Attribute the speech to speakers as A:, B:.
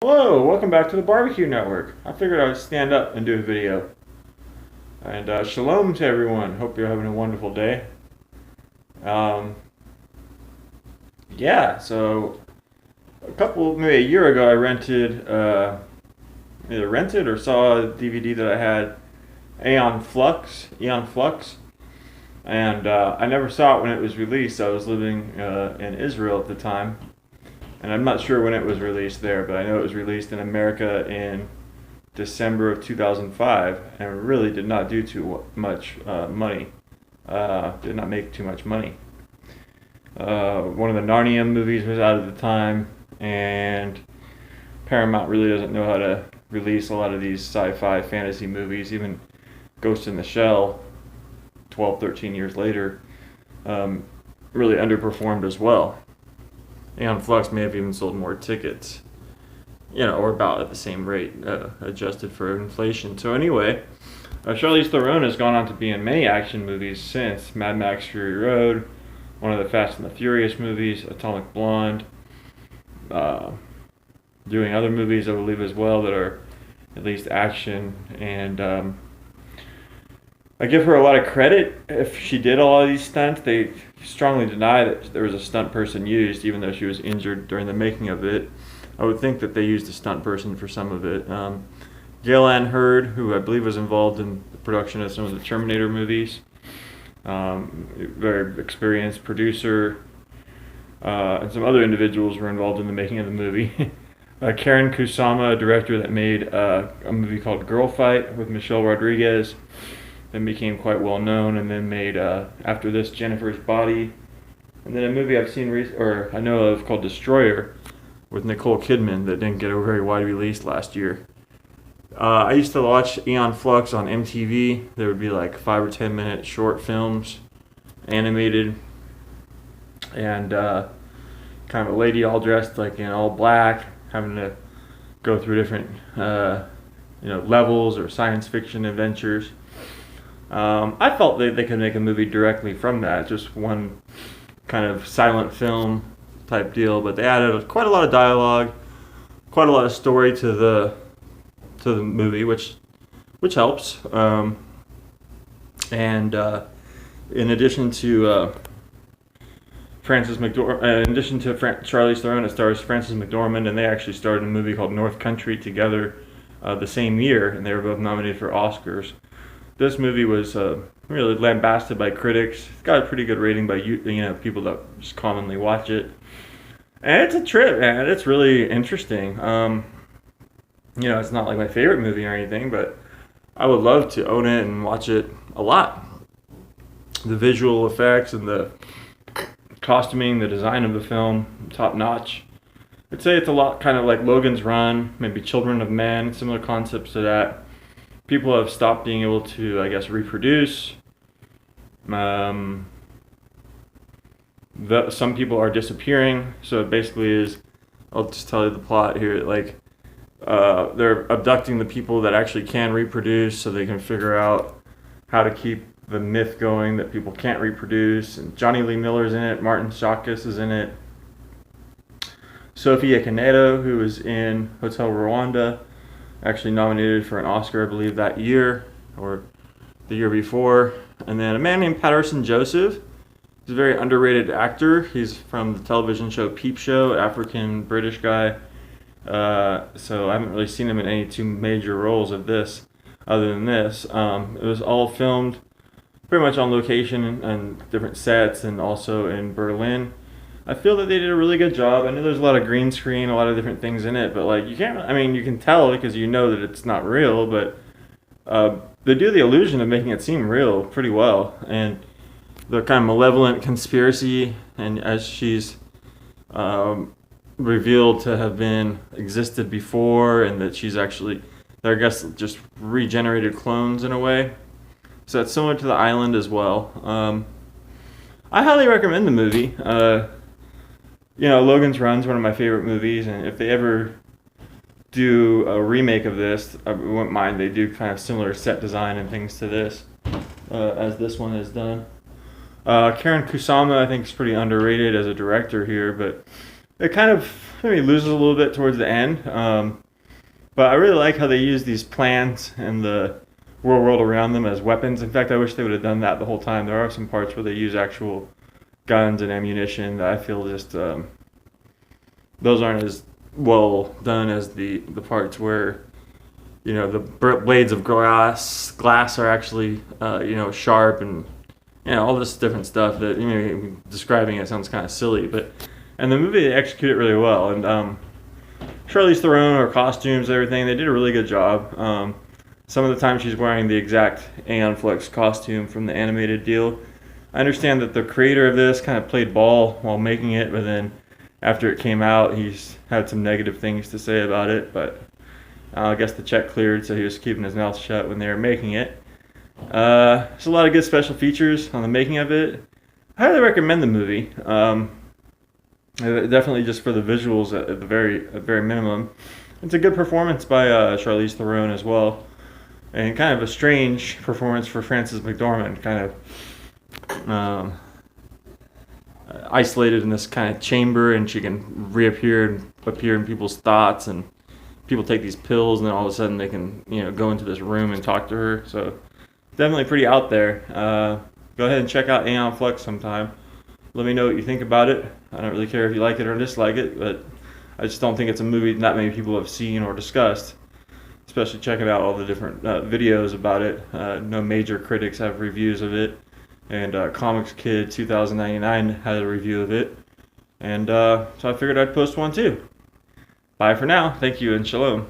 A: Hello, welcome back to the Barbecue Network. I figured I would stand up and do a video. And shalom to everyone. Hope you're having a wonderful day. Um, yeah, so maybe a year ago, I either rented or saw a DVD that I had, Aeon Flux. And I never saw it when it was released. I was living in Israel at the time. And I'm not sure when it was released there, but I know it was released in America in December of 2005, and really did not do too much money. Did not make too much money. One of the Narnia movies was out at the time, and Paramount really doesn't know how to release a lot of these sci-fi fantasy movies. Even Ghost in the Shell, 12, 13 years later, really underperformed as well. Aeon Flux may have even sold more tickets, or about at the same rate, adjusted for inflation. So anyway, Charlize Theron has gone on to be in many action movies since: Mad Max Fury Road, one of the Fast and the Furious movies, Atomic Blonde, doing other movies I believe as well that are at least action, and I give her a lot of credit. If she did a lot of these stunts, they strongly deny that there was a stunt person used, even though she was injured during the making of it. I would think that they used a stunt person for some of it. Gail Ann Hurd, who I believe was involved in the production of some of the Terminator movies, very experienced producer, and some other individuals were involved in the making of the movie. Karen Kusama, a director that made a movie called Girl Fight with Michelle Rodriguez, then became quite well known, and then made after this Jennifer's Body, and then a movie I know of called Destroyer with Nicole Kidman that didn't get a very wide release last year. I used to watch Aeon Flux on MTV. There would be like 5 or 10 minute short films, animated, and kind of a lady all dressed like in all black, having to go through different levels or science fiction adventures. I felt they could make a movie directly from that, just one kind of silent film type deal, but they added quite a lot of dialogue, quite a lot of story to the movie, which helps. And in addition to Charlize Theron, it stars Frances McDormand, and they actually starred in a movie called North Country together the same year, and they were both nominated for Oscars. This movie was really lambasted by critics. It's got a pretty good rating by people that just commonly watch it. And it's a trip, man. It's really interesting. It's not like my favorite movie or anything, but I would love to own it and watch it a lot. The visual effects and the costuming, the design of the film, top notch. I'd say it's a lot kind of like Logan's Run, maybe Children of Men, similar concepts to that. People have stopped being able to, I guess, reproduce. Some people are disappearing. So it basically is, I'll just tell you the plot here. They're abducting the people that actually can reproduce, so they can figure out how to keep the myth going that people can't reproduce. And Johnny Lee Miller's in it. Martin Shaukus is in it. Sophie Ekenedo, who was in Hotel Rwanda, actually nominated for an Oscar, I believe, that year or the year before. And then a man named Patterson Joseph. He's a very underrated actor. He's from the television show Peep Show, African-British guy. So I haven't really seen him in any two major roles of this, other than this. It was all filmed pretty much on location and different sets, and also in Berlin. I feel that they did a really good job. I know there's a lot of green screen, a lot of different things in it, but you can tell because you know that it's not real, but they do the illusion of making it seem real pretty well. And the kind of malevolent conspiracy, and as she's revealed to have existed before, and that she's actually, they're, I guess, just regenerated clones in a way. So it's similar to The Island as well. I highly recommend the movie. Logan's Run's one of my favorite movies, and if they ever do a remake of this, I wouldn't mind. They do kind of similar set design and things to this, as this one has done. Karen Kusama, I think, is pretty underrated as a director here, but it kind of maybe loses a little bit towards the end. But I really like how they use these plants and the real world around them as weapons. In fact, I wish they would have done that the whole time. There are some parts where they use actual guns and ammunition that I feel just those aren't as well done as the parts where the blades of glass are actually sharp, and all this different stuff that describing it sounds kind of silly, but in the movie they execute it really well. And Charlize Theron, her costumes, everything, they did a really good job. Some of the time she's wearing the exact Aeon Flux costume from the animated deal. I understand that the creator of this kind of played ball while making it, but then after it came out, he's had some negative things to say about it. But I guess the check cleared, so he was keeping his mouth shut when they were making it. There's a lot of good special features on the making of it. I highly recommend the movie. Definitely just for the visuals at the very minimum. It's a good performance by Charlize Theron as well, and kind of a strange performance for Frances McDormand, kind of isolated in this kind of chamber, and she can reappear and appear in people's thoughts, and people take these pills and then all of a sudden they can go into this room and talk to her. So definitely pretty out there. Go ahead and check out Aeon Flux sometime. Let me know what you think about it. I don't really care if you like it or dislike it, but I just don't think it's a movie that many people have seen or discussed, especially checking out all the different videos about it. No major critics have reviews of it, and Comics Kid 2099 had a review of it, and so I figured I'd post one too. Bye for now. Thank you and shalom.